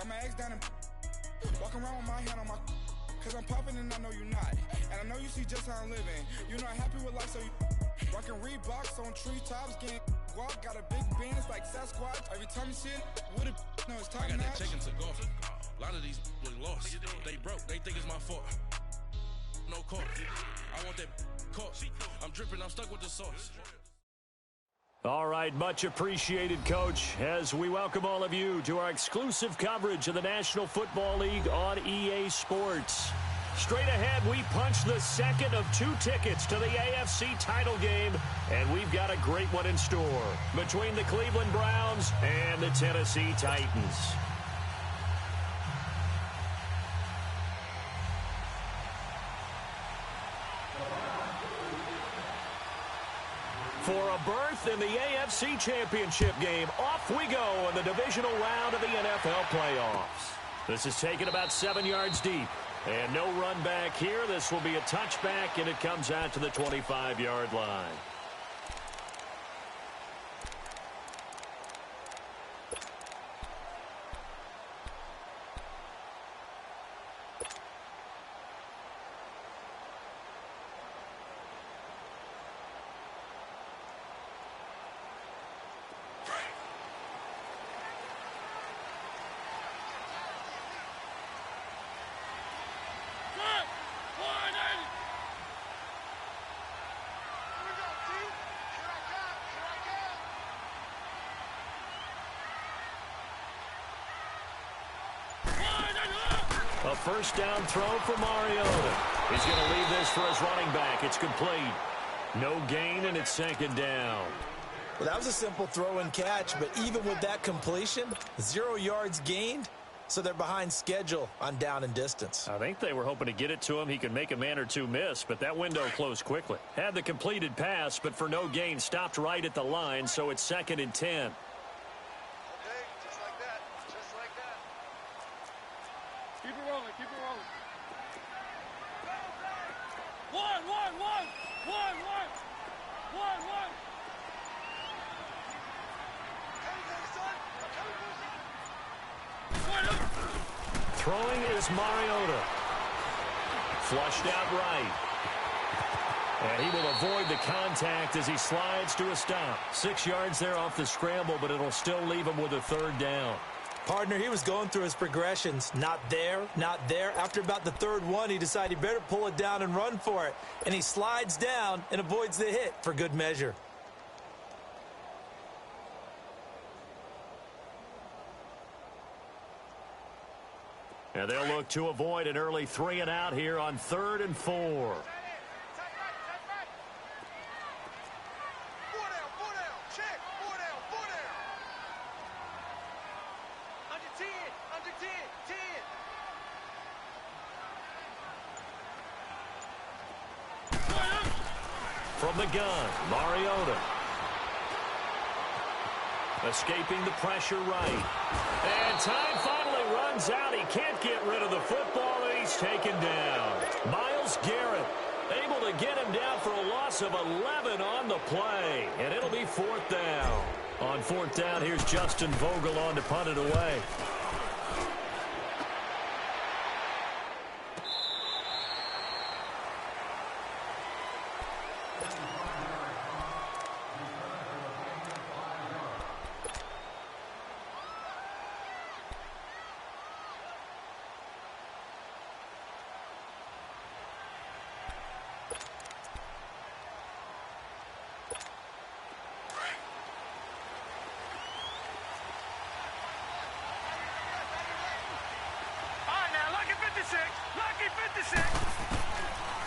Got my ex down and walking around with my hand on my, cause I'm popping and I know you not. And I know you see just how I'm living. You're not happy with life, so you rockin' Reeboks on treetops, getting guap. Got a big band, it's like Sasquatch. Every time you see it, with it, no, it's top notch. I got that check into golf. A lot of these look lost. They broke, they think it's my fault. No court. I want that court. I'm dripping, I'm stuck with the sauce. All right, much appreciated, Coach, as we welcome all of you to our exclusive coverage of the National Football League on EA Sports. Straight ahead, we punch the second of 2 tickets to the AFC title game, and we've got a great one in store between the Cleveland Browns and the Tennessee Titans. For a berth in the AFC Championship game, off we go in the divisional round of the NFL playoffs. This is taken about 7 yards deep. And no run back here. This will be a touchback, and it comes out to the 25-yard line. A first down throw for Mariota. He's going to leave this for his running back. It's complete. No gain, and it's second down. Well, that was a simple throw and catch, but even with that completion, 0 yards gained, so they're behind schedule on down and distance. I think they were hoping to get it to him. He could make a man or two miss, but that window closed quickly. Had the completed pass, but for no gain, stopped right at the line, so it's 2nd and 10. Throwing is Mariota. Flushed out right. And he will avoid the contact as he slides to a stop. 6 yards there off the scramble, but it'll still leave him with a third down. Partner, he was going through his progressions. Not there, not there. After about the third one, he decided he better pull it down and run for it. And he slides down and avoids the hit for good measure. And they'll look to avoid an early 3 and out here on 3rd and 4. From the gun, Mariota. Escaping the pressure right. And time finally runs out. He can't get rid of the football, and he's taken down. Myles Garrett able to get him down for a loss of 11 on the play. And it'll be 4th down. On 4th down, here's Justin Vogel on to punt it away.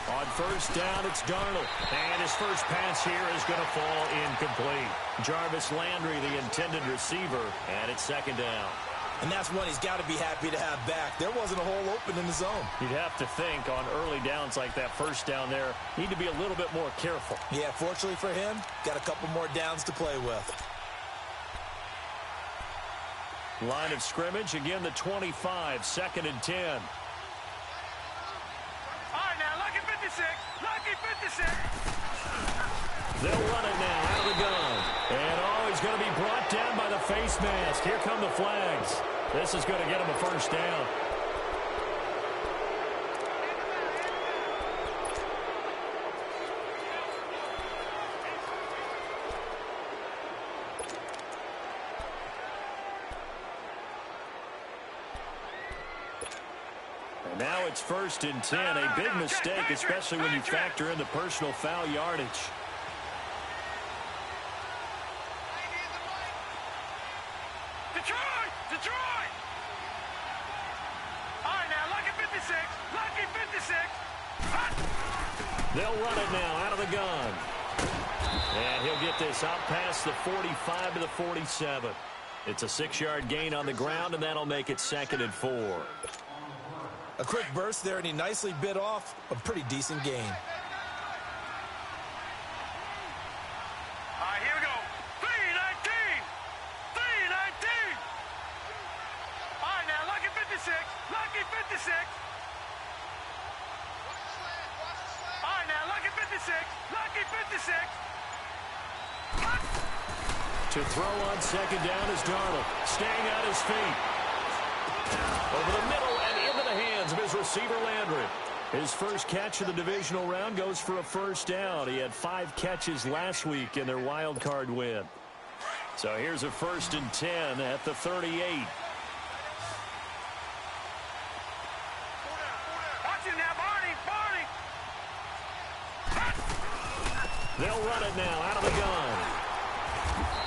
On 1st down, it's Darnold. And his first pass here is going to fall incomplete. Jarvis Landry, the intended receiver, and it's 2nd down. And that's one he's got to be happy to have back. There wasn't a hole open in the zone. You'd have to think on early downs like that first down there, need to be a little bit more careful. Yeah, fortunately for him, got a couple more downs to play with. Line of scrimmage, again the 25, 2nd and 10. All right, now, lucky 56, lucky 56. They'll run it now out of the gun. And, oh, he's going to be brought down by the face mask. Here come the flags. This is going to get him a first down. And now it's 1st and 10. A big mistake, especially when you factor in the personal foul yardage. Detroit! All right, now, lucky 56. Lucky 56. They'll run it now out of the gun. And he'll get this out past the 45 to the 47. It's a 6-yard gain on the ground, and that'll make it 2nd and 4. A quick burst there, and he nicely bit off a pretty decent gain. All right, here we go. 319. 319. All right, now, lucky 56. Lucky 56. All right, now, lucky 56. Lucky 56. To throw on 2nd down is Darnold, staying on his feet. Over the middle and into the hands of his receiver, Landry. His first catch of the divisional round goes for a first down. He had 5 catches last week in their wild card win. So here's a 1st and 10 at the 38. Watch him now, Barney. They'll run it now out of the gun.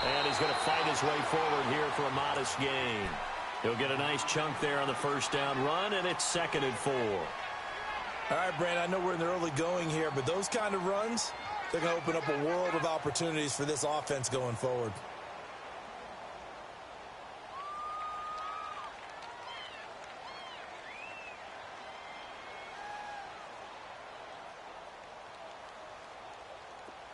And he's going to fight his way forward here for a modest gain. He'll get a nice chunk there on the first down run, and it's 2nd and 4. All right, Brandon, I know we're in the early going here, but those kind of runs, they're going to open up a world of opportunities for this offense going forward.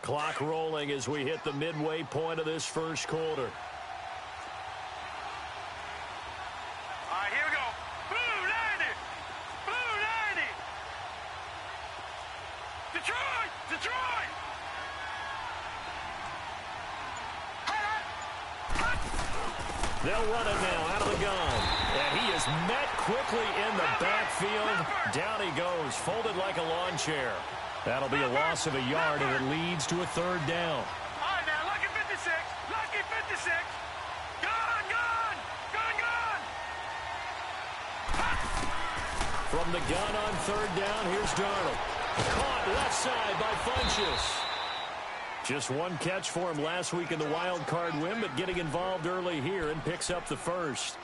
Clock rolling as we hit the midway point of this first quarter. All right, here we go. Blue 90. Blue 90. Detroit. They'll run it now out of the gun. And he is met quickly in the backfield. Down he goes, folded like a lawn chair. That'll be a loss of a yard, and it leads to a 3rd down. All right, now, lucky 56. Lucky 56. Gun. From the gun on 3rd down, here's Darnold. Caught left side by Funchess. Just 1 catch for him last week in the wild card win, but getting involved early here and picks up the first.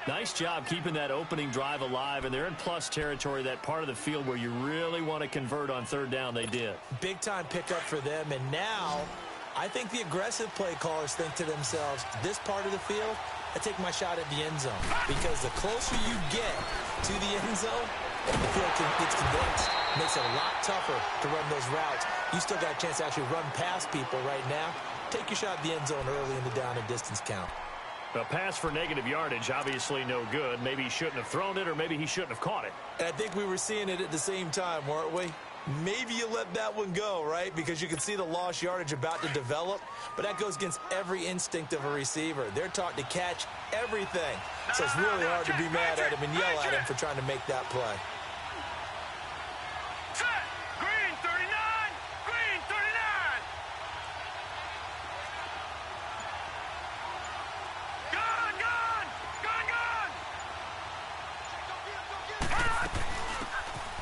Nice job keeping that opening drive alive, and they're in plus territory, that part of the field where you really want to convert on 3rd down. They did. Big-time pickup for them, and now I think the aggressive play callers think to themselves, this part of the field, I take my shot at the end zone, because the closer you get to the end zone, the field gets condensed. Makes it a lot tougher to run those routes. You still got a chance to actually run past people right now. Take your shot at the end zone early in the down and distance count. A pass for negative yardage, obviously no good. Maybe he shouldn't have thrown it, or maybe he shouldn't have caught it. And I think we were seeing it at the same time, weren't we? Maybe you let that one go, right? Because you can see the lost yardage about to develop. But that goes against every instinct of a receiver. They're taught to catch everything. So it's really hard to be mad at him and yell at him for trying to make that play. Green 39. Green 39.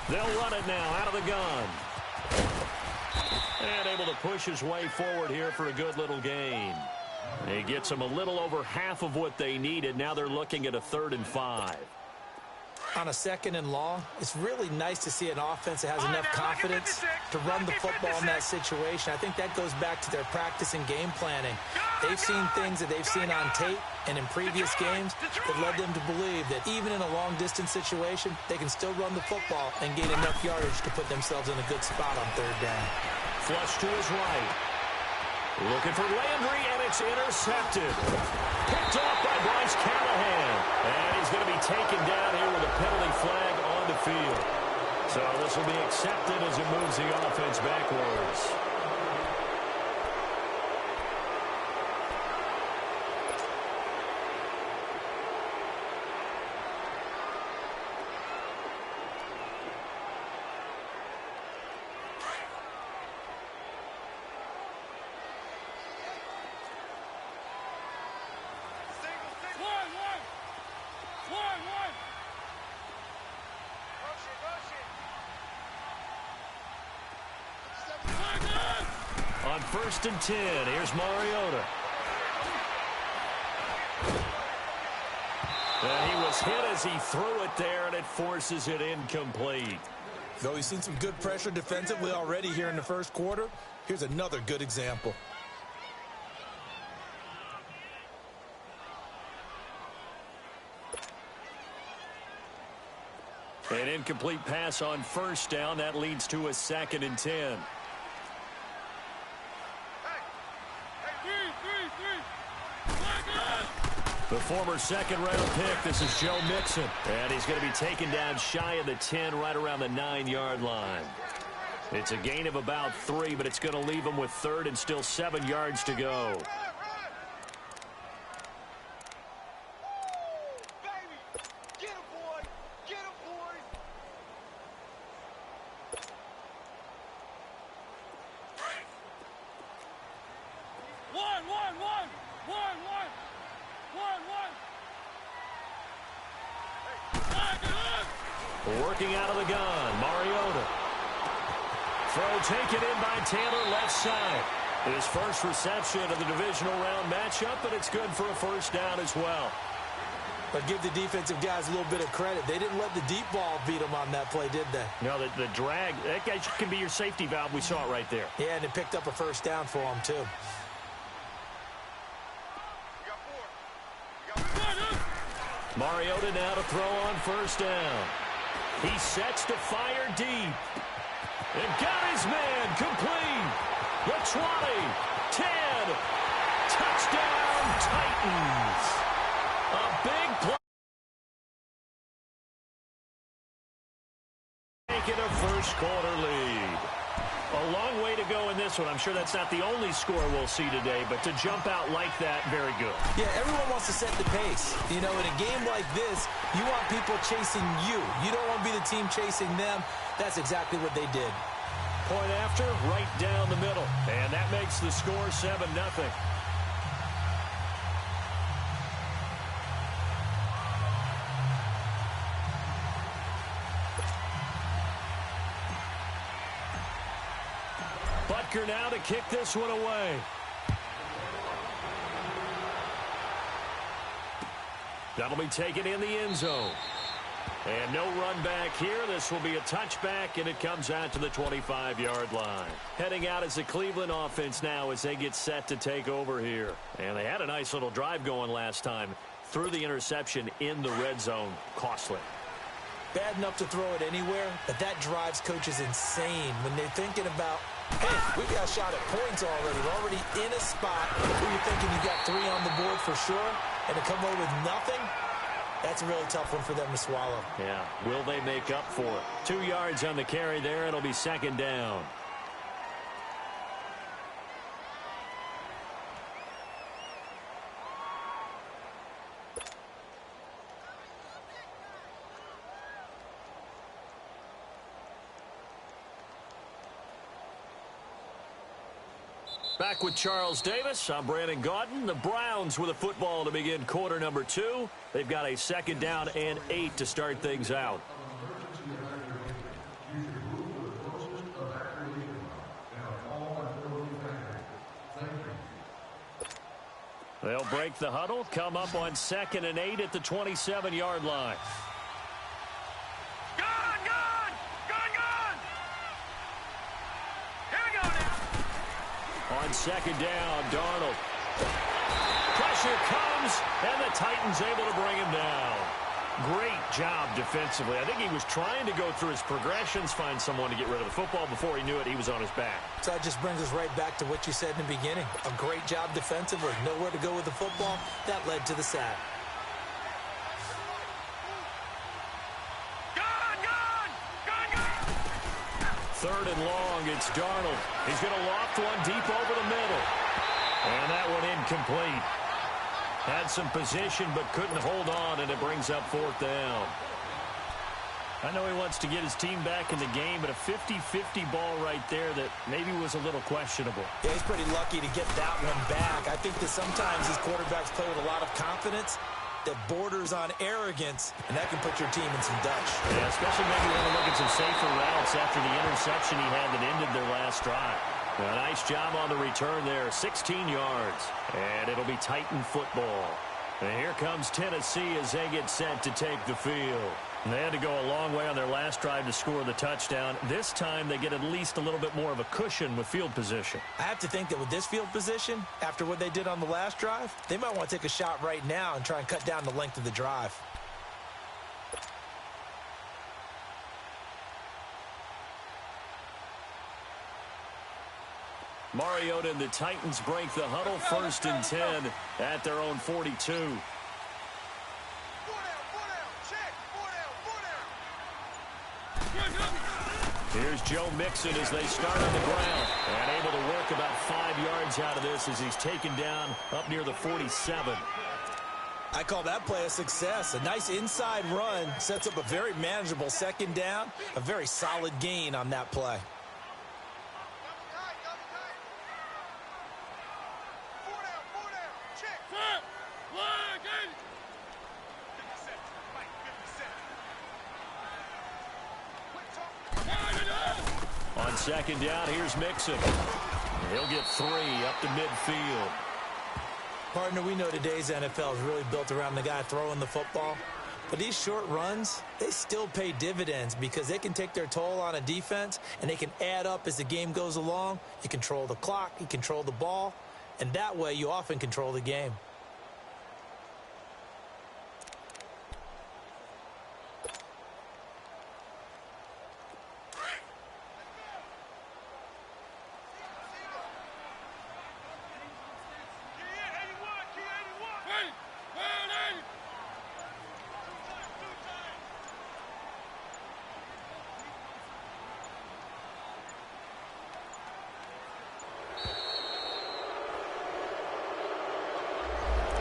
They'll run it now out of the gun. And able to push his way forward here for a good little gain. He gets them a little over half of what they needed. Now they're looking at a 3rd and 5. On a 2nd and long, it's really nice to see an offense that has enough confidence to run the football in that situation. I think that goes back to their practice and game planning. They've seen things that they've seen on tape and in previous games that led them to believe that even in a long-distance situation, they can still run the football and gain enough yardage to put themselves in a good spot on 3rd down. Flush to his right. Looking for Landry, and it's intercepted. Picked off by Bryce Callahan. And he's going to be taken down here with a penalty flag on the field. So this will be accepted as it moves the offense backwards. On 1st and 10, here's Mariota. And he was hit as he threw it there, and it forces it incomplete. Though he's seen some good pressure defensively already here in the first quarter, here's another good example. An incomplete pass on 1st down. That leads to a 2nd and 10. The former second-round pick, this is Joe Mixon. And he's going to be taken down shy of the 10, right around the 9-yard line. It's a gain of about 3, but it's going to leave him with 3rd and still 7 yards to go. Working out of the gun, Mariota. Throw taken in by Taylor, left side. His first reception of the divisional round matchup, but it's good for a 1st down as well. But give the defensive guys a little bit of credit. They didn't let the deep ball beat them on that play, did they? No, the drag, that guy can be your safety valve. We saw it right there. Yeah, and it picked up a 1st down for him, too. Mariota now to throw on 1st down. He sets to fire deep. And got his man complete. The 20, 10, touchdown Titans. A big play. Taking a first quarter lead. A long way to go in this one. I'm sure that's not the only score we'll see today, but to jump out like that, very good. Yeah, everyone wants to set the pace. You know, in a game like this, you want people chasing you. You don't want to be the team chasing them. That's exactly what they did. Point after, right down the middle. And that makes the score 7-0. Butker now to kick this one away. That'll be taken in the end zone. And no run back here. This will be a touchback, and it comes out to the 25-yard line. Heading out as the Cleveland offense now as they get set to take over here. And they had a nice little drive going last time. Threw the interception in the red zone. Costly. Bad enough to throw it anywhere, but that drives coaches insane when they're thinking about, hey, we got a shot at points already. We're already in a spot where you're thinking you got 3 on the board for sure, and to come away with nothing, that's a really tough one for them to swallow. Yeah, will they make up for it? 2 yards on the carry there. It'll be 2nd down. Back with Charles Davis. I'm Brandon Gaudin. The Browns with a football to begin quarter number 2. They've got a 2nd down and 8 to start things out. They'll break the huddle, come up on 2nd and 8 at the 27-yard line. On 2nd down, Darnold. Pressure comes, and the Titans able to bring him down. Great job defensively. I think he was trying to go through his progressions, find someone to get rid of the football. Before he knew it, he was on his back. So that just brings us right back to what you said in the beginning. A great job defensively. Nowhere to go with the football. That led to the sack. 3rd and long, it's Darnold. He's going to loft one deep over the middle. And that one incomplete. Had some position but couldn't hold on, and it brings up 4th down. I know he wants to get his team back in the game, but a 50-50 ball right there that maybe was a little questionable. Yeah, he's pretty lucky to get that one back. I think that sometimes these quarterbacks play with a lot of confidence that borders on arrogance, and that can put your team in some dutch. Yeah, especially maybe when you look at some safer routes after the interception he had that ended their last drive. A nice job on the return there, 16 yards. And it'll be Titan football. And here comes Tennessee as they get set to take the field. They had to go a long way on their last drive to score the touchdown. This time they get at least a little bit more of a cushion with field position. I have to think that with this field position, after what they did on the last drive, they might want to take a shot right now and try and cut down the length of the drive. Mariota and the Titans break the huddle, 1st and 10 at their own 42. Here's Joe Mixon as they start on the ground. And able to work about 5 yards out of this as he's taken down up near the 47. I call that play a success. A nice inside run sets up a very manageable 2nd down. A very solid gain on that play. On 2nd down, here's Mixon. He'll get 3 up to midfield. Partner, we know today's NFL is really built around the guy throwing the football. But these short runs, they still pay dividends because they can take their toll on a defense and they can add up as the game goes along. You control the clock, you control the ball, and that way you often control the game.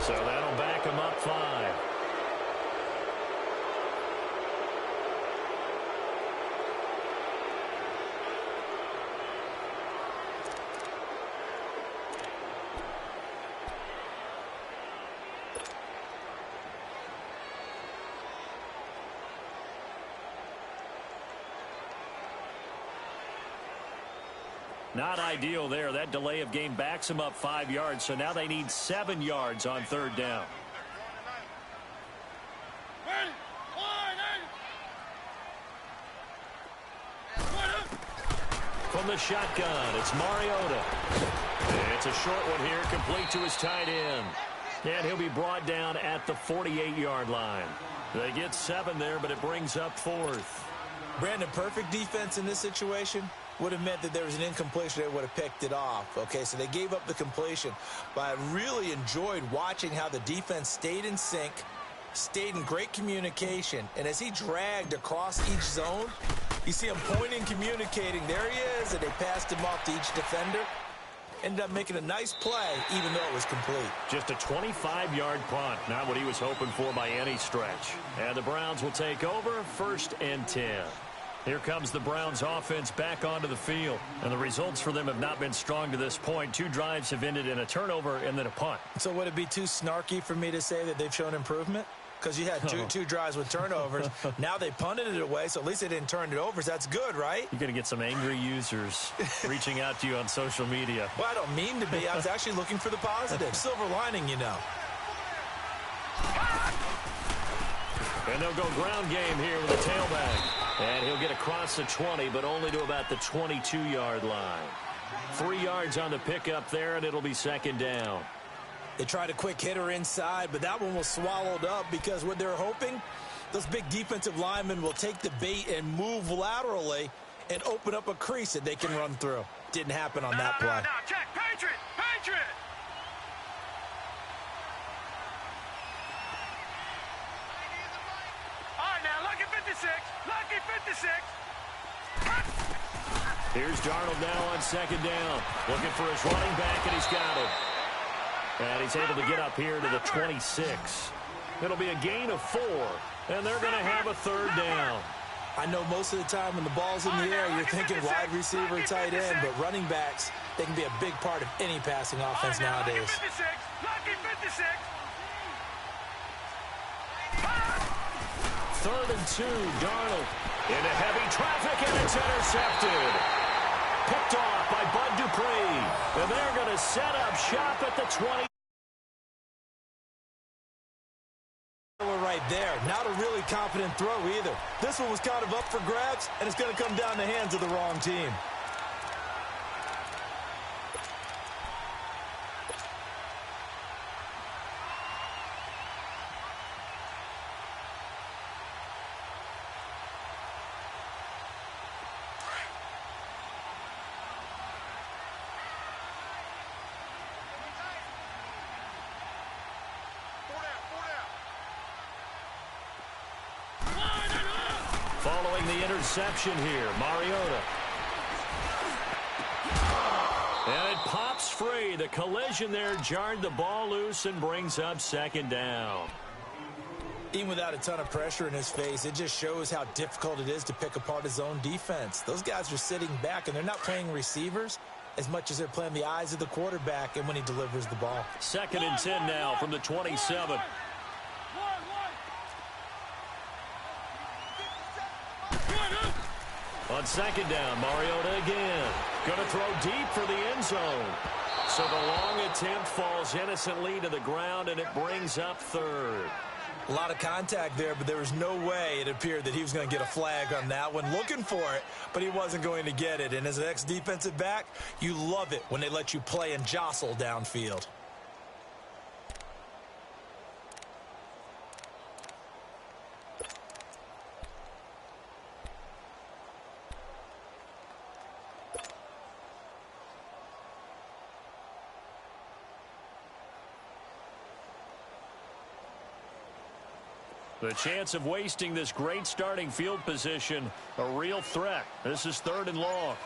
So that'll back him up 5. Not ideal there. That delay of game backs them up 5 yards, so now they need 7 yards on 3rd down. From the shotgun, it's Mariota. It's a short one here, complete to his tight end. And he'll be brought down at the 48-yard line. They get 7 there, but it brings up 4th. Brandon, perfect defense in this situation would have meant that there was an incompletion. They would have picked it off. Okay, so they gave up the completion. But I really enjoyed watching how the defense stayed in sync, stayed in great communication. And as he dragged across each zone, you see him pointing, communicating. There he is, and they passed him off to each defender. Ended up making a nice play, even though it was complete. Just a 25-yard punt, not what he was hoping for by any stretch. And the Browns will take over, 1st and 10. Here comes the Browns offense back onto the field. And the results for them have not been strong to this point. 2 drives have ended in a turnover and then a punt. So would it be too snarky for me to say that they've shown improvement? Because you had two drives with turnovers. Now they punted it away, so at least they didn't turn it over. So that's good, right? You're going to get some angry users reaching out to you on social media. Well, I don't mean to be. I was actually looking for the positive. Silver lining, you know. And they'll go ground game here with a tailback. And he'll get across the 20, but only to about the 22-yard line. 3 yards on the pickup there, and it'll be 2nd down. They tried a quick hitter inside, but that one was swallowed up because what they're hoping, those big defensive linemen will take the bait and move laterally and open up a crease that they can run through. Didn't happen on that play. No, check. Patriot! Patriot! All right, now, lucky 56. Lucky 56. Here's Darnold now on 2nd down. Looking for his running back, and he's got it. And he's able to get up here to the 26. It'll be a gain of 4, and they're going to have a 3rd down. I know most of the time when the ball's in the air, you're thinking wide receiver, tight end, but running backs, they can be a big part of any passing offense nowadays. Lucky 56. 3rd and 2, Darnold into heavy traffic, and it's intercepted. Picked off by Bud Dupree. And they're going to set up shop at the 20. Right there. Not a really confident throw either. This one was kind of up for grabs, and it's going to come down the hands of the wrong team. Following the interception here, Mariota. And it pops free. The collision there jarred the ball loose and brings up second down. Even without a ton of pressure in his face, it just shows how difficult it is to pick apart his own defense. Those guys are sitting back, and they're not playing receivers as much as they're playing the eyes of the quarterback and when he delivers the ball. 2nd and 10 now from the 27. On 2nd down, Mariota again. Going to throw deep for the end zone. So the long attempt falls innocently to the ground, and it brings up 3rd. A lot of contact there, but there was no way it appeared that he was going to get a flag on that one. Looking for it, but he wasn't going to get it. And as an ex-defensive back, you love it when they let you play and jostle downfield. The chance of wasting this great starting field position, a real threat. This is 3rd and long.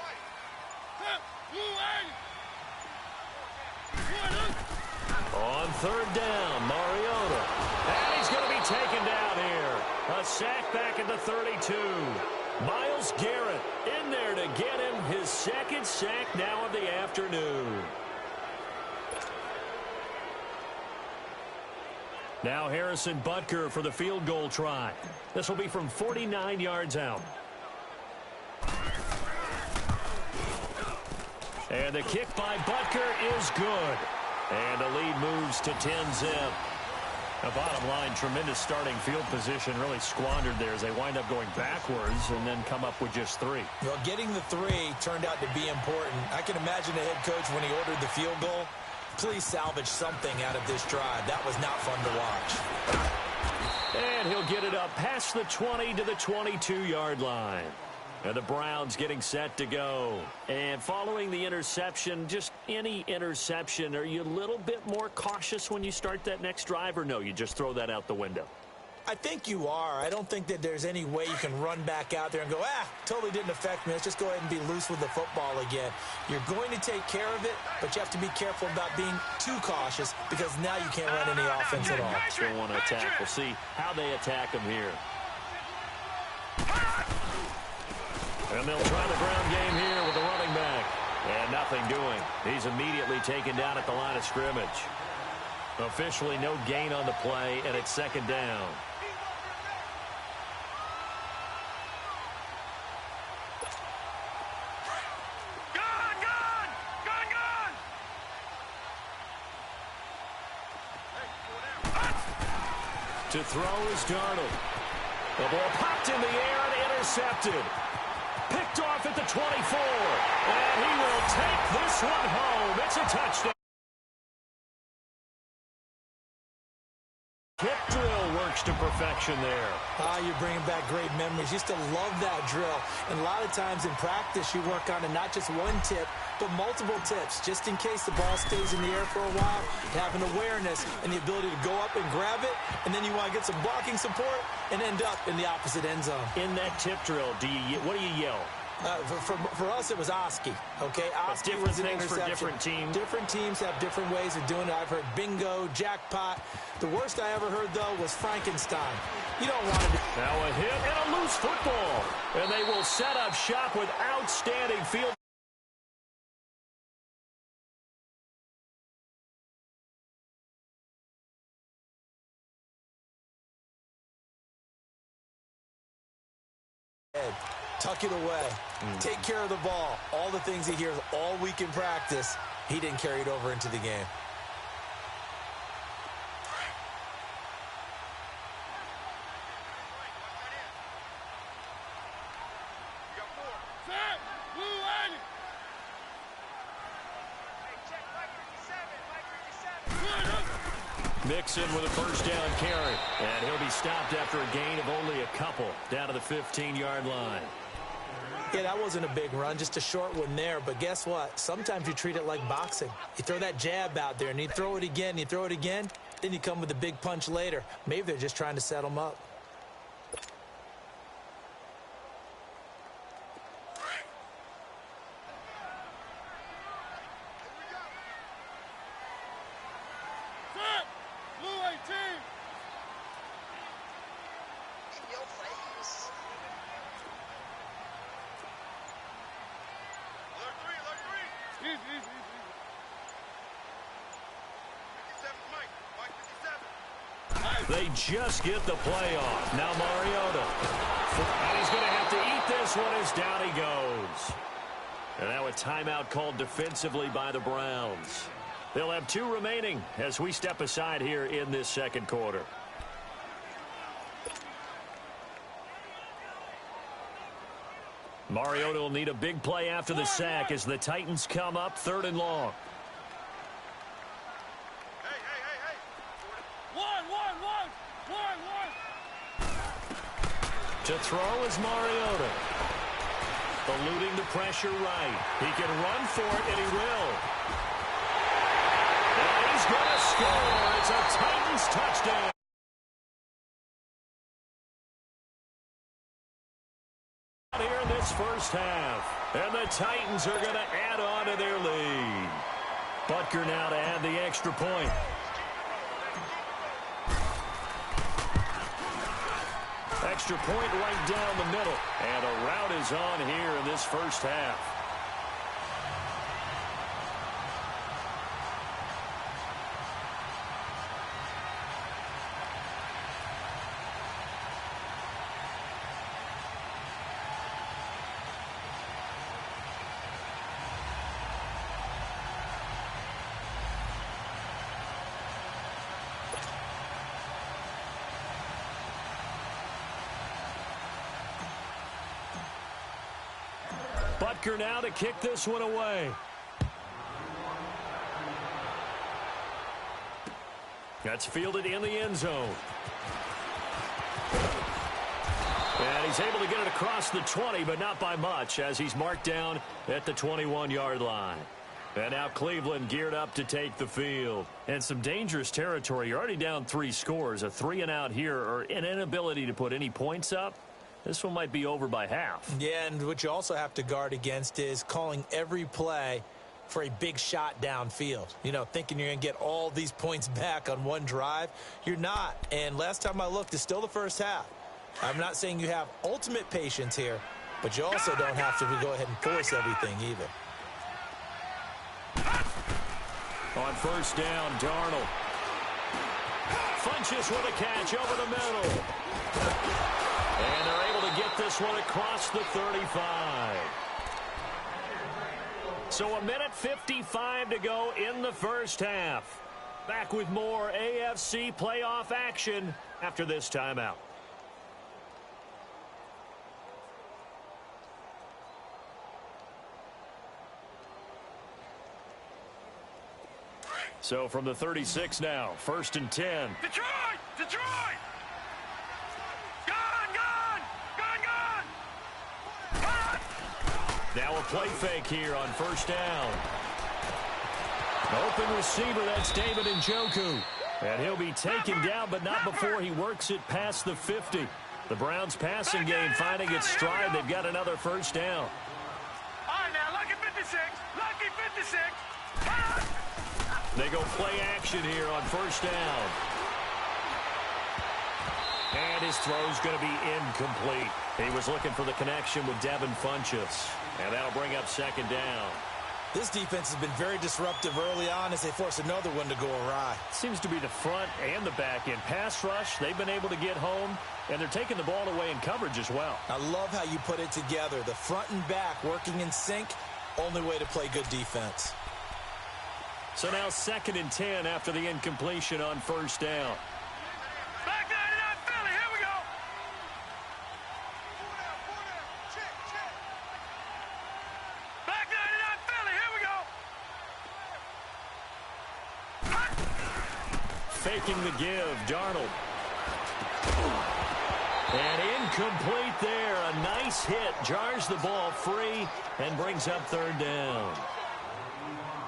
On 3rd down, Mariota. And he's going to be taken down here. A sack back at the 32. Myles Garrett in there to get him his 2nd sack now of the afternoon. Now Harrison Butker for the field goal try. This will be from 49 yards out. And the kick by Butker is good. And the lead moves to 10-zip. The bottom line, tremendous starting field position, really squandered there as they wind up going backwards and then come up with just 3. Well, getting the 3 turned out to be important. I can imagine the head coach when he ordered the field goal. Please salvage something out of this drive. That was not fun to watch. And he'll get it up past the 20 to the 22-yard line. And the Browns getting set to go. And following the interception, just any interception, are you a little bit more cautious when you start that next drive, or no, you just throw that out the window? I think you are. I don't think that there's any way you can run back out there and go, totally didn't affect me. Let's just go ahead and be loose with the football again. You're going to take care of it, but you have to be careful about being too cautious because now you can't run any offense at all. Still want to attack. We'll see how they attack him here. And they'll try the ground game here with the running back. And nothing doing. He's immediately taken down at the line of scrimmage. Officially no gain on the play, and it's 2nd down. To throw is Darnold. The ball popped in the air and intercepted. Picked off at the 24. And he will take this one home. It's a touchdown. Hip drill works to perfection there. You're bringing back great memories. Used to love that drill. And a lot of times in practice, you work on it not just one tip, but multiple tips, just in case the ball stays in the air for a while. You have an awareness and the ability to go up and grab it, and then you want to get some blocking support and end up in the opposite end zone. In that tip drill, what do you yell? For us, it was Oski. Okay, Oski was an interception. For different teams. Different teams have different ways of doing it. I've heard bingo, jackpot. The worst I ever heard, though, was Frankenstein. You don't want to do. Now a hit and a loose football. And they will set up shop with outstanding field. Tuck it away. Take care of the ball. All the things he hears all week in practice, he didn't carry it over into the game. Mixon with a first down carry. And he'll be stopped after a gain of only a couple down to the 15-yard line. Yeah, that wasn't a big run, just a short one there. But guess what? Sometimes you treat it like boxing. You throw that jab out there, and you throw it again, then you come with a big punch later. Maybe they're just trying to set him up. They just get the play off. Now Mariota. And he's going to have to eat this one as down he goes. And now a timeout called defensively by the Browns. They'll have 2 remaining as we step aside here in this second quarter. Mariota will need a big play after the sack as the Titans come up 3rd and long. To throw is Mariota. Eluding the pressure right. He can run for it, and he will. And he's going to score. It's a Titans touchdown. Here in this first half. And the Titans are going to add on to their lead. Butker now to add the extra point. Extra point right down the middle. And a rout is on here in this first half. Butker now to kick this one away. That's fielded in the end zone. And he's able to get it across the 20, but not by much, as he's marked down at the 21-yard line. And now Cleveland geared up to take the field. And some dangerous territory. You're already down 3 scores. A 3-and-out here, or an inability to put any points up. This one might be over by half. Yeah, and what you also have to guard against is calling every play for a big shot downfield. You know, thinking you're going to get all these points back on one drive. You're not. And last time I looked, it's still the first half. I'm not saying you have ultimate patience here, but you also don't have to go ahead and force everything either. On first down, Darnold. Funches with a catch over the middle. And they're able to get this one across the 35. So 1:55 to go in the first half. Back with more AFC playoff action after this timeout. So from the 36 now, 1st and 10. Detroit! Detroit! Now a play fake here on first down. Open receiver, that's David Njoku. And he'll be taken down, but not before he works it past the 50. The Browns passing game finding its stride. They've got another first down. All right, now, lucky 56. Lucky 56. They go play action here on first down. And his throw's going to be incomplete. He was looking for the connection with Devin Funchess. And that'll bring up second down. This defense has been very disruptive early on as they force another one to go awry. Seems to be the front and the back end. Pass rush, they've been able to get home. And they're taking the ball away in coverage as well. I love how you put it together. The front and back working in sync. Only way to play good defense. So now 2nd and 10 after the incompletion on first down. Back 99 Philly, here we go. Back 99 Philly, here we go. Faking the give, Darnold. And incomplete there. A nice hit. Jars the ball free and brings up 3rd down.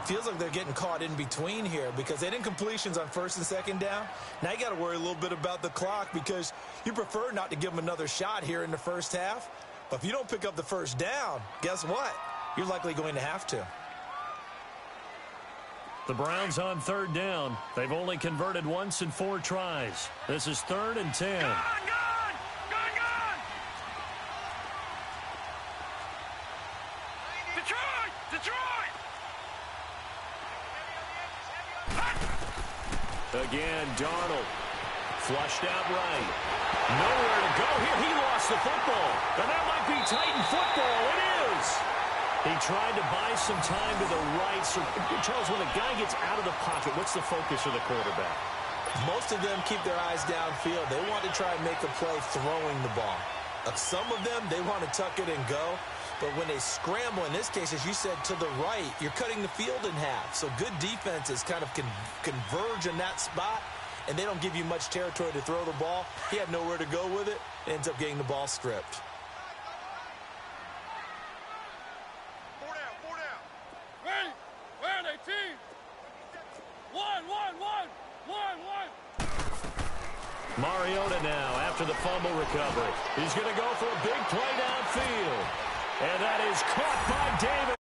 Feels like they're getting caught in between here because they had incompletions on 1st and 2nd down. Now you got to worry a little bit about the clock because you prefer not to give them another shot here in the first half. But if you don't pick up the 1st down, guess what? You're likely going to have to. The Browns on 3rd down. They've only converted once in 4 tries. This is 3rd and 10. Gone! Detroit! Again, Darnold. Flushed out right. Nowhere to go here. He lost the football. And that might be Titan football. It is. He tried to buy some time to the right. So, Charles, when a guy gets out of the pocket, what's the focus of the quarterback? Most of them keep their eyes downfield. They want to try and make a play throwing the ball. Some of them, they want to tuck it and go. But when they scramble, in this case, as you said, to the right, you're cutting the field in half. So good defenses kind of converge in that spot, and they don't give you much territory to throw the ball. He had nowhere to go with it. Ends up getting the ball stripped. 4 down. Ready? Where are they, team? 1. Mariota now after the fumble recovery. He's going to go for a big play downfield. And that is caught by Davis.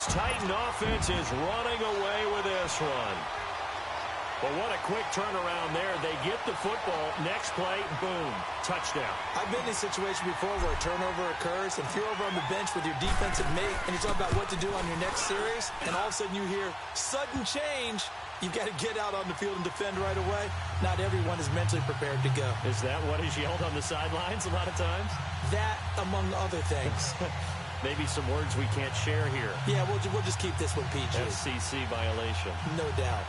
Titan offense is running away with this one. But what a quick turnaround there. They get the football. Next play, boom, touchdown. I've been in a situation before where a turnover occurs, and if you're over on the bench with your defensive mate and you talk about what to do on your next series, and all of a sudden you hear sudden change, you've got to get out on the field and defend right away. Not everyone is mentally prepared to go. Is that what is yelled on the sidelines a lot of times? That, among other things. Maybe some words we can't share here. Yeah, we'll just keep this one PG. FCC violation. No doubt.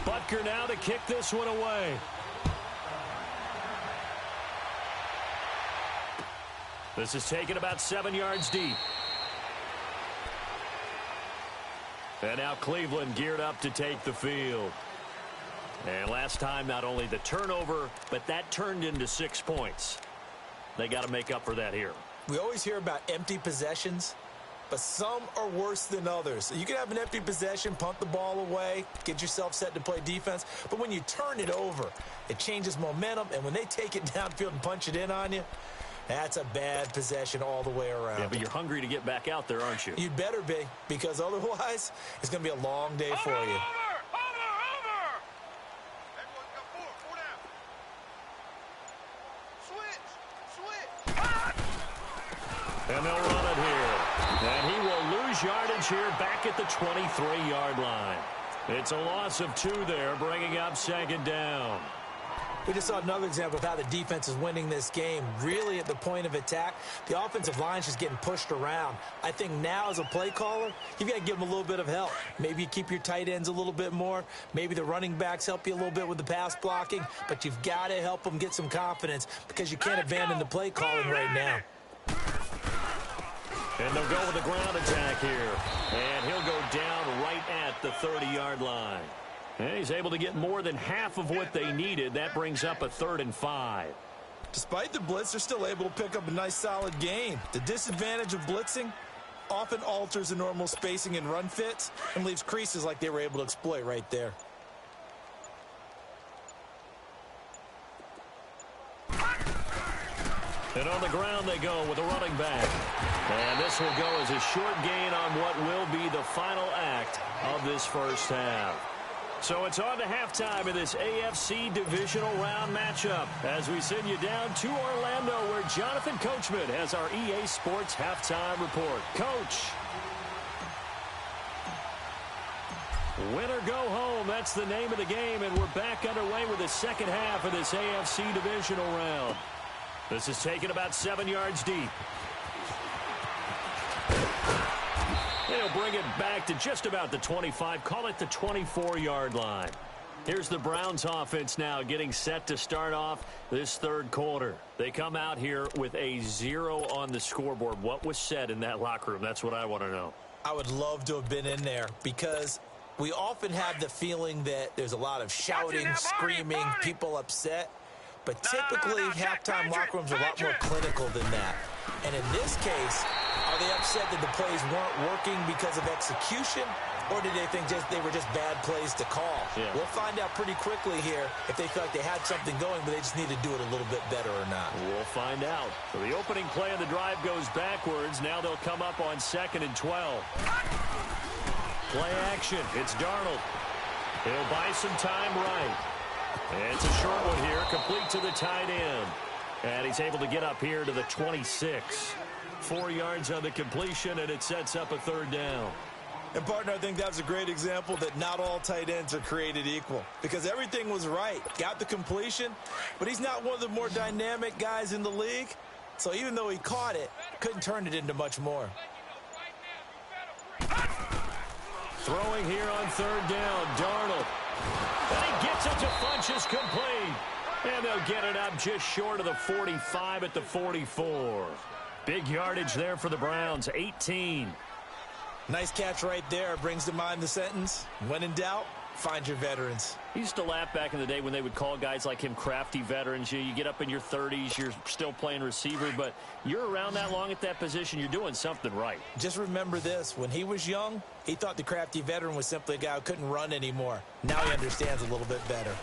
Butker now to kick this one away. This is taken about 7 yards deep. And now Cleveland geared up to take the field. And last time, not only the turnover, but that turned into 6 points. They got to make up for that here. We always hear about empty possessions, but some are worse than others. You can have an empty possession, punt the ball away, get yourself set to play defense, but when you turn it over, it changes momentum, and when they take it downfield and punch it in on you, that's a bad possession all the way around. Yeah, but you're hungry to get back out there, aren't you? You'd better be, because otherwise, it's going to be a long day for you. Over! Switch! And they'll run it here. And he will lose yardage here back at the 23-yard line. It's a loss of 2 there, bringing up 2nd down. We just saw another example of how the defense is winning this game. Really at the point of attack, the offensive line is just getting pushed around. I think now as a play caller, you've got to give them a little bit of help. Maybe you keep your tight ends a little bit more. Maybe the running backs help you a little bit with the pass blocking. But you've got to help them get some confidence because you can't abandon the play calling right now. And they'll go with the ground attack here. And he'll go down right at the 30-yard line. And he's able to get more than half of what they needed. That brings up a 3rd and 5. Despite the blitz, they're still able to pick up a nice, solid game. The disadvantage of blitzing often alters the normal spacing and run fits and leaves creases like they were able to exploit right there. And on the ground they go with a running back. And this will go as a short gain on what will be the final act of this first half. So it's on to halftime in this AFC divisional round matchup as we send you down to Orlando where Jonathan Coachman has our EA Sports halftime report. Coach. Win or go home, that's the name of the game, and we're back underway with the second half of this AFC divisional round. This is taken about 7 yards deep. They'll bring it back to just about the 25, call it the 24-yard line. Here's the Browns offense now getting set to start off this third quarter. They come out here with a 0 on the scoreboard. What was said in that locker room? That's what I want to know. I would love to have been in there because we often have the feeling that there's a lot of shouting, screaming, people upset. But typically, halftime locker rooms are a lot more clinical than that. And in this case, are they upset that the plays weren't working because of execution, or did they think they were just bad plays to call? Yeah. We'll find out pretty quickly here if they feel like they had something going, but they just need to do it a little bit better or not. We'll find out. So the opening play of the drive goes backwards. Now they'll come up on 2nd and 12. Play action. It's Darnold. He'll buy some time right. And it's a short one here, complete to the tight end. And he's able to get up here to the 26. 4 yards on the completion, and it sets up a third down. And, partner, I think that's a great example that not all tight ends are created equal because everything was right. Got the completion, but he's not one of the more dynamic guys in the league. So even though he caught it, couldn't turn it into much more. Throwing here on third down, Darnold. And he gets it to Funchess complete. And they'll get it up just short of the 45 at the 44. Big yardage there for the Browns, 18. Nice catch right there. Brings to mind the sentence, when in doubt, find your veterans. He used to laugh back in the day when they would call guys like him crafty veterans. You get up in your 30s, you're still playing receiver, but you're around that long at that position, you're doing something right. Just remember this. When he was young, he thought the crafty veteran was simply a guy who couldn't run anymore. Now he understands a little bit better.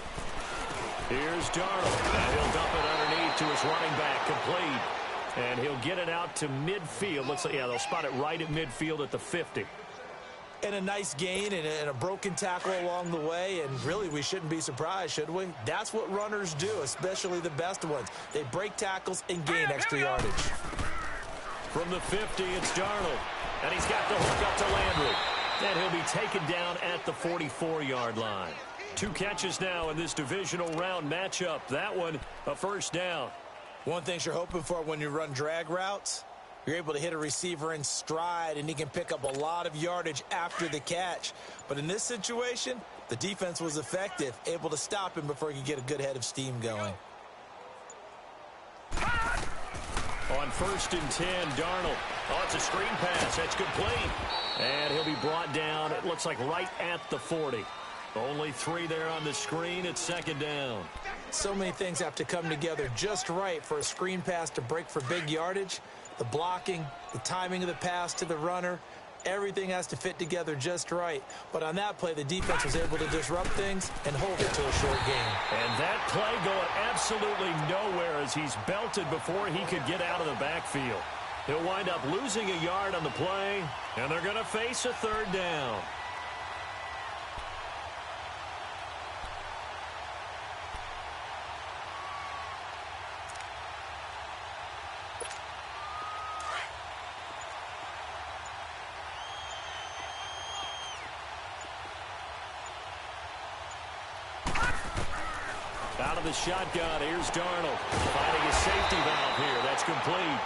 Here's Darnold. And he'll dump it underneath to his running back, complete. And he'll get it out to midfield. Looks like, yeah, they'll spot it right at midfield at the 50. And a nice gain and a broken tackle along the way. And really, we shouldn't be surprised, should we? That's what runners do, especially the best ones. They break tackles and gain extra yardage. From the 50, it's Darnold. And he's got the hook up to Landry. And he'll be taken down at the 44-yard line. 2 catches now in this divisional round matchup. That one, a first down. One thing you're hoping for when you run drag routes, you're able to hit a receiver in stride, and he can pick up a lot of yardage after the catch. But in this situation, the defense was effective, able to stop him before he could get a good head of steam going. On 1st and 10, Darnold. Oh, it's a screen pass. That's complete. And he'll be brought down, it looks like right at the 40. Only 3 there on the screen. It's 2nd down. So many things have to come together just right for a screen pass to break for big yardage. The blocking, the timing of the pass to the runner, everything has to fit together just right. But on that play, the defense was able to disrupt things and hold it to a short game. And that play going absolutely nowhere as he's belted before he could get out of the backfield. He'll wind up losing a yard on the play, and they're going to face a third down. Out of the shotgun, here's Darnold. Finding his safety valve here. That's complete.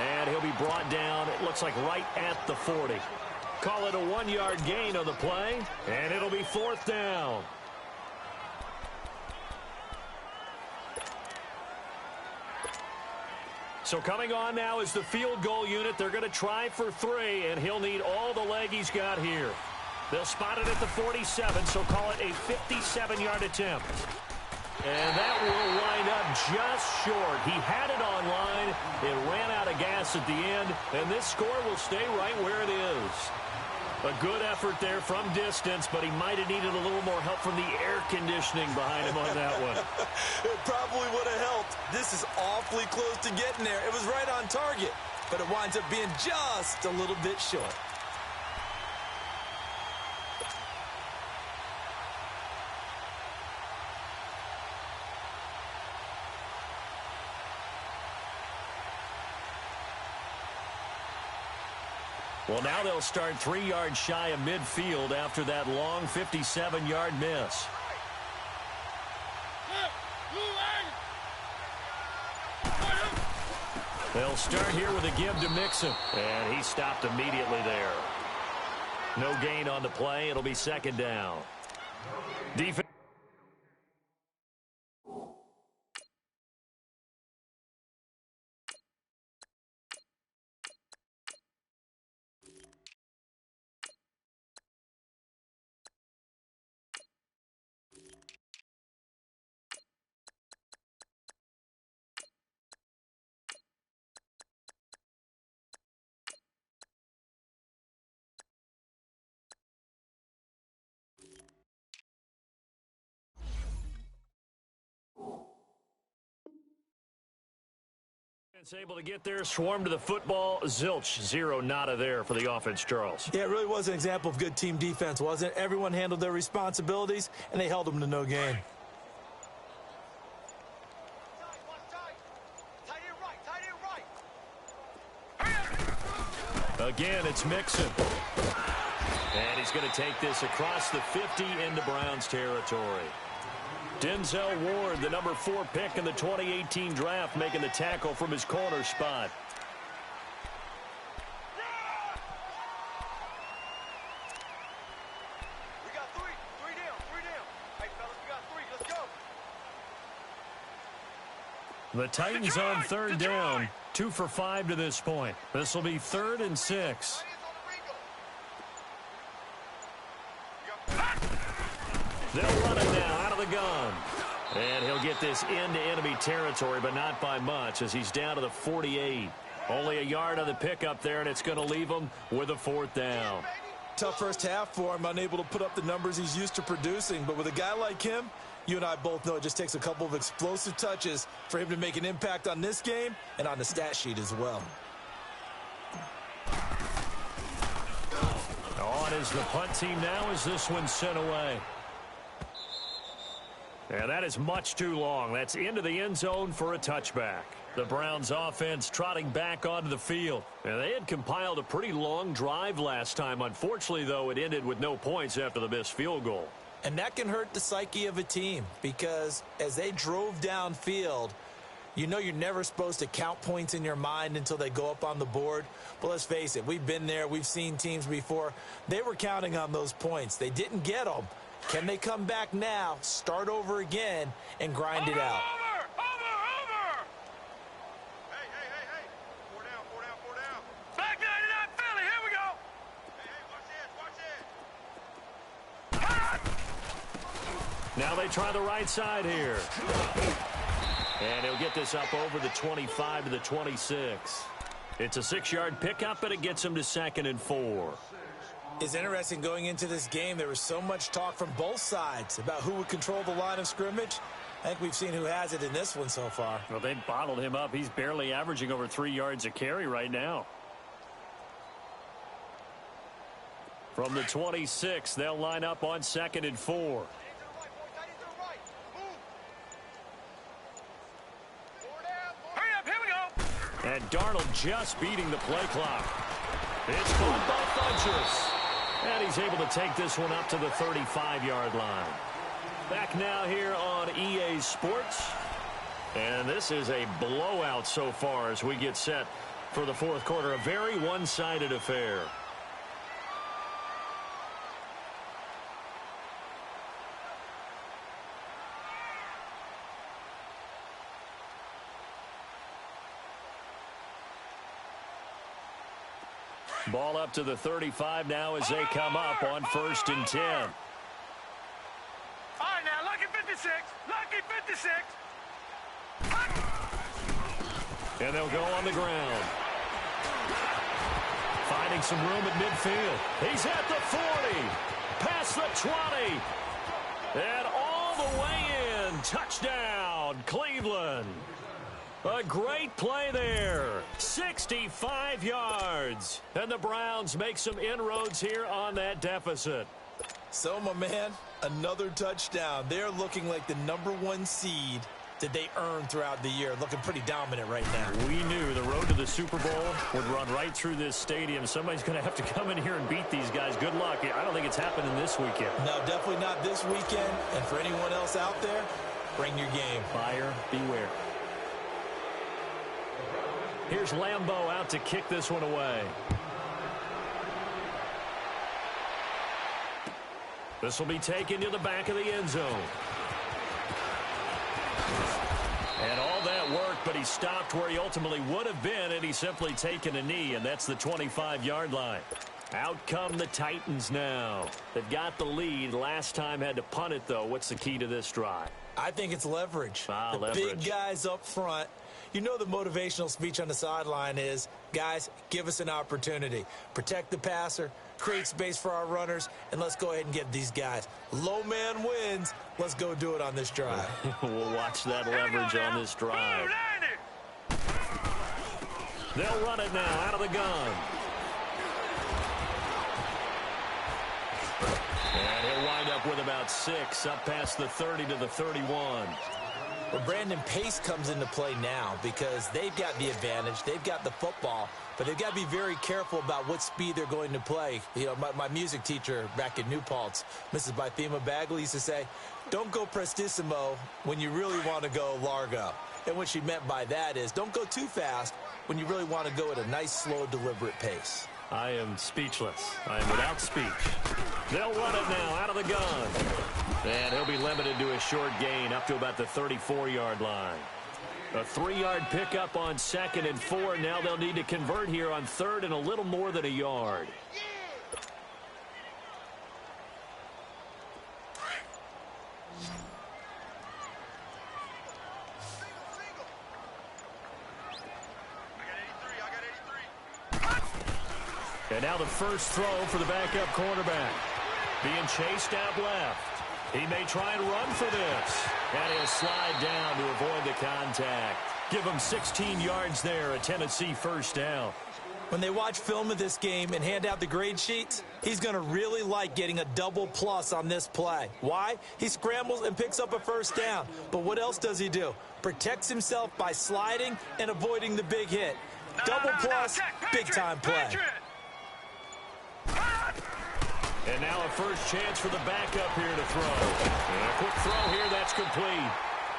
And he'll be brought down, it looks like right at the 40. Call it a 1-yard gain on the play, and it'll be 4th down. So coming on now is the field goal unit. They're going to try for 3, and he'll need all the leg he's got here. They'll spot it at the 47, so call it a 57-yard attempt. And that will wind up just short. He had it on line. It ran out of gas at the end, and this score will stay right where it is. A good effort there from distance, but he might have needed a little more help from the air conditioning behind him on that one. It probably would have helped. This is awfully close to getting there. It was right on target, but it winds up being just a little bit short. Well, now they'll start 3 yards shy of midfield after that long 57-yard miss. They'll start here with a give to Mixon. And he stopped immediately there. No gain on the play. It'll be second down. Defense. Able to get there, swarm to the football. Zilch, 0 nada there for the offense, Charles. Yeah, it really was an example of good team defense, wasn't it? Everyone handled their responsibilities, and they held them to no gain. Again, it's Mixon. And he's going to take this across the 50 into Browns territory. Denzel Ward, the number 4 pick in the 2018 draft, making the tackle from his corner spot. We got three down. Hey, fellas, we got 3. Let's go. The Titans on third down, 2 for 5 to this point. This will be 3rd and 6. They'll run it now out of the gun. And he'll get this into enemy territory, but not by much, as he's down to the 48. Only a yard on the pickup there, and it's going to leave him with a 4th down. Tough first half for him, unable to put up the numbers he's used to producing. But with a guy like him, you and I both know it just takes a couple of explosive touches for him to make an impact on this game and on the stat sheet as well. On is the punt team now as this one's sent away. And that is much too long. That's into the end zone for a touchback. The Browns offense trotting back onto the field. And they had compiled a pretty long drive last time. Unfortunately, though, it ended with no points after the missed field goal. And that can hurt the psyche of a team because as they drove downfield, you know you're never supposed to count points in your mind until they go up on the board. But let's face it, we've been there. We've seen teams before. They were counting on those points. They didn't get them. Can they come back now, start over again, and grind it out? Over! Hey. 4 down. Back 99 Philly, here we go. Hey, watch this. Now they try the right side here. And he'll get this up over the 25 to the 26. It's a 6-yard pickup, and it gets him to 2nd and 4. It's interesting going into this game. There was so much talk from both sides about who would control the line of scrimmage. I think we've seen who has it in this one so far. Well, they bottled him up. He's barely averaging over 3 yards a carry right now. From the 26, they'll line up on 2nd and 4. And Darnold just beating the play clock. It's caught by Funchess. And he's able to take this one up to the 35-yard line. Back now here on EA Sports. And this is a blowout so far as we get set for the 4th quarter. A very one-sided affair. Ball up to the 35 now as they come up on 1st and 10. All right, now, lucky 56. And they'll go on the ground. Finding some room at midfield. He's at the 40. Past the 20. And all the way in. Touchdown, Cleveland. A great play there. 65 yards. And the Browns make some inroads here on that deficit. So, my man, another touchdown. They're looking like the #1 seed that they earned throughout the year. Looking pretty dominant right now. We knew the road to to the Super Bowl would run right through this stadium. Somebody's going to have to come in here and beat these guys. Good luck. I don't think it's happening this weekend. No, definitely not this weekend. And for anyone else out there, bring your game. Buyer beware. Here's Lambeau out to kick this one away. This will be taken to the back of the end zone. And all that work, but he stopped where he ultimately would have been, and he's simply taken a knee, and that's the 25-yard line. Out come the Titans now. They've got the lead. Last time had to punt it, though. What's the key to this drive? I think it's leverage. Leverage. Big guys up front. You know the motivational speech on the sideline is, guys, give us an opportunity. Protect the passer, create space for our runners, and let's go ahead and get these guys. Low man wins. Let's go do it on this drive. We'll watch that leverage on this drive. They'll run it now out of the gun. And he'll wind up with about 6, up past the 30 to the 31. Well, Brandon, pace comes into play now because they've got the advantage. They've got the football, but they've got to be very careful about what speed they're going to play. You know, my music teacher back in New Paltz, Mrs. Bythema Bagley, used to say, don't go prestissimo when you really want to go largo. And what she meant by that is don't go too fast when you really want to go at a nice, slow, deliberate pace. I am speechless. I am without speech. They'll run it now out of the gun. And he'll be limited to a short gain up to about the 34-yard line. A 3-yard pickup on 2nd and 4. Now they'll need to convert here on 3rd and a little more than a yard. And now the first throw for the backup quarterback. Being chased out left. He may try and run for this. And he'll slide down to avoid the contact. Give him 16 yards there, a Tennessee first down. When they watch film of this game and hand out the grade sheets, he's going to really like getting a double plus on this play. Why? He scrambles and picks up a first down. But what else does he do? Protects himself by sliding and avoiding the big hit. Double plus, big-time play. And now a first chance for the backup here to throw. And a quick throw here, that's complete.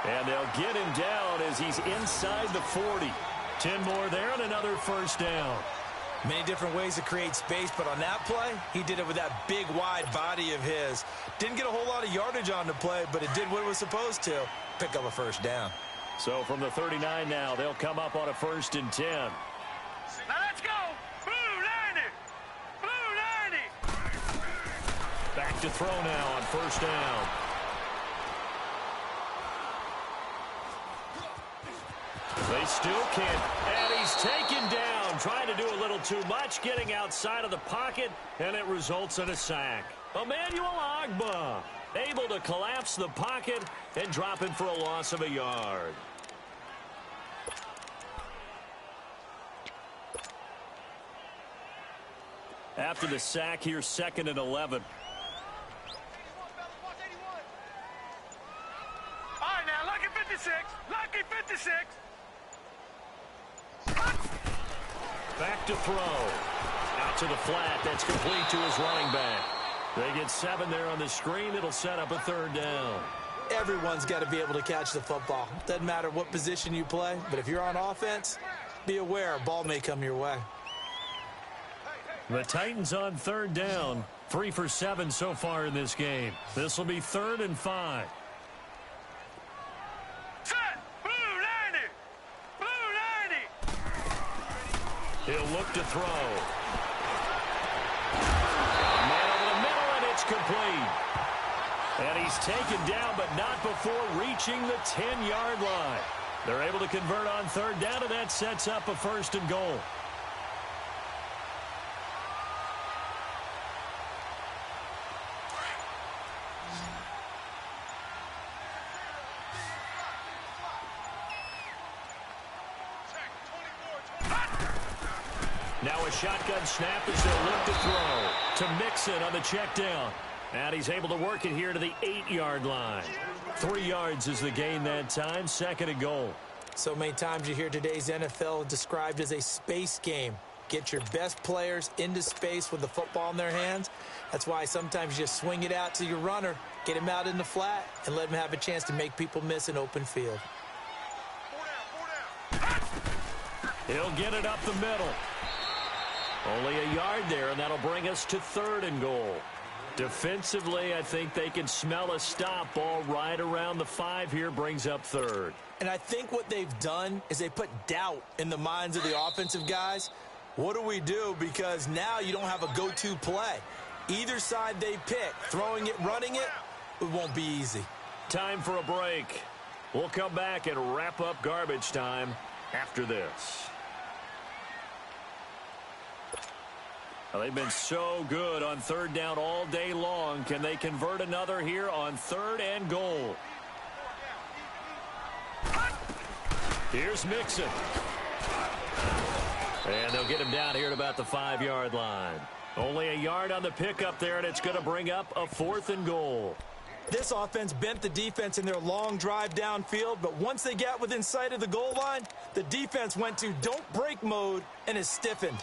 And they'll get him down as he's inside the 40. 10 more there and another first down. Many different ways to create space, but on that play, he did it with that big, wide body of his. Didn't get a whole lot of yardage on the play, but it did what it was supposed to, pick up a first down. So from the 39 now, they'll come up on a 1st and 10. Now let's go. Blue 90. Blue 90. Back to throw now on first down. They still can't. And he's taken down, trying to do a little too much, getting outside of the pocket, and it results in a sack. Emmanuel Ogbah able to collapse the pocket and drop him for a loss of a yard. After the sack, here's 2nd and 11. All right, now, lucky 56. Lucky 56. Back to throw. Out to the flat. That's complete to his running back. They get 7 there on the screen. It'll set up a 3rd down. Everyone's got to be able to catch the football. Doesn't matter what position you play, but if you're on offense, be aware a ball may come your way. The Titans on 3rd down. 3 for 7 so far in this game. This will be 3rd and 5. Set. Blue 90. Blue 90. He'll look to throw. Man over the middle, and it's complete. And he's taken down, but not before reaching the 10-yard line. They're able to convert on 3rd down, and that sets up a 1st and goal. Now a shotgun snap as they'll look to throw to Mixon on the check down. And he's able to work it here to the 8-yard line. 3 yards is the gain that time. 2nd and goal. So many times you hear today's NFL described as a space game. Get your best players into space with the football in their hands. That's why sometimes you just swing it out to your runner, get him out in the flat, and let him have a chance to make people miss an open field. He'll get it up the middle. Only a yard there, and that'll bring us to 3rd and goal. Defensively, I think they can smell a stop. Ball right around the 5 here, brings up 3rd. And I think what they've done is they put doubt in the minds of the offensive guys. What do we do? Because now you don't have a go-to play. Either side they pick, throwing it, running it, it won't be easy. Time for a break. We'll come back and wrap up garbage time after this. Well, they've been so good on 3rd down all day long. Can they convert another here on 3rd and goal? Here's Mixon. And they'll get him down here at about the 5-yard line. Only a yard on the pickup there, and it's going to bring up a 4th and goal. This offense bent the defense in their long drive downfield, but once they got within sight of the goal line, the defense went to don't break mode and is stiffened.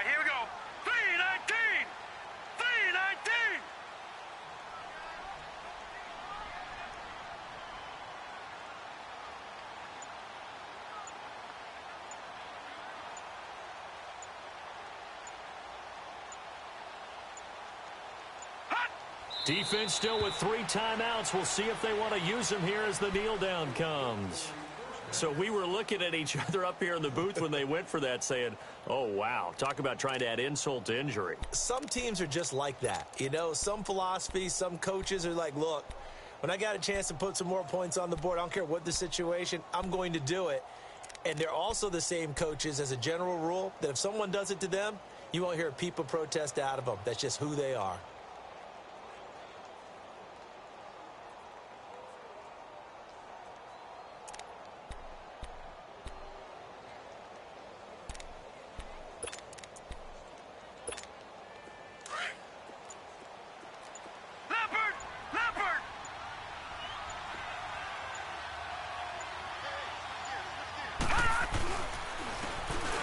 Here we go. 319! 319! Defense still with 3 timeouts. We'll see if they want to use them here as the kneel down comes. So we were looking at each other up here in the booth when they went for that saying, oh, wow, talk about trying to add insult to injury. Some teams are just like that. You know, some philosophies, some coaches are like, look, when I got a chance to put some more points on the board, I don't care what the situation, I'm going to do it. And they're also the same coaches as a general rule that if someone does it to them, you won't hear a peep of protest out of them. That's just who they are.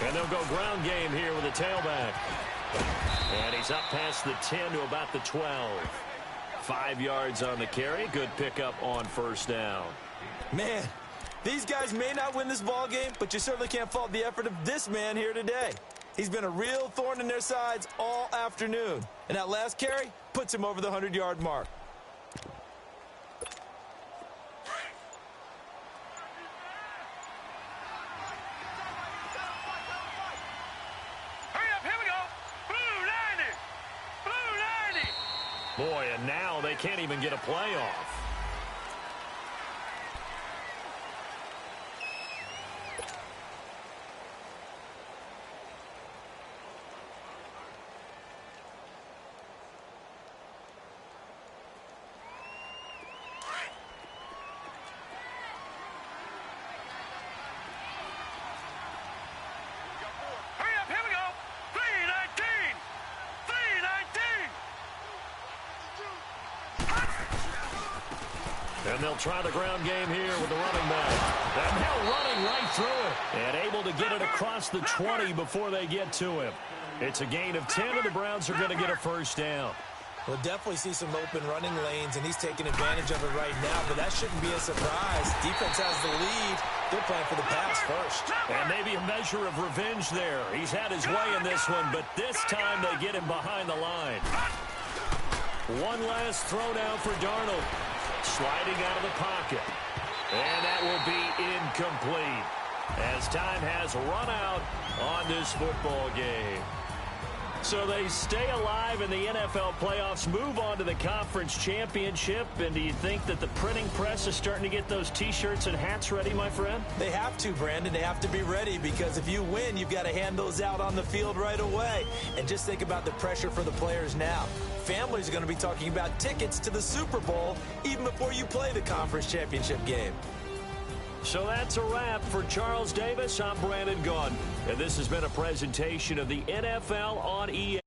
And they'll go ground game here with a tailback. And he's up past the 10 to about the 12. 5 yards on the carry. Good pickup on 1st down. Man, these guys may not win this ball game, but you certainly can't fault the effort of this man here today. He's been a real thorn in their sides all afternoon. And that last carry puts him over the 100-yard mark. Boy, and now they can't even get a play off. And they'll try the ground game here with the running back. And now running right through it. And able to get it across the 20 before they get to him. It's a gain of 10, and the Browns are going to get a 1st down. We'll definitely see some open running lanes, and he's taking advantage of it right now, but that shouldn't be a surprise. Defense has the lead. They're playing for the pass first. And maybe a measure of revenge there. He's had his way in this one, but this time they get him behind the line. One last throw now for Darnold. Sliding out of the pocket. And that will be incomplete as time has run out on this football game. So they stay alive in the NFL playoffs, move on to the conference championship. And do you think that the printing press is starting to get those T-shirts and hats ready, my friend? They have to, Brandon. They have to be ready, because if you win, you've got to hand those out on the field right away. And just think about the pressure for the players now. Families are going to be talking about tickets to the Super Bowl even before you play the conference championship game. So that's a wrap for Charles Davis. I'm Brandon Gaudin, and this has been a presentation of the NFL on EA.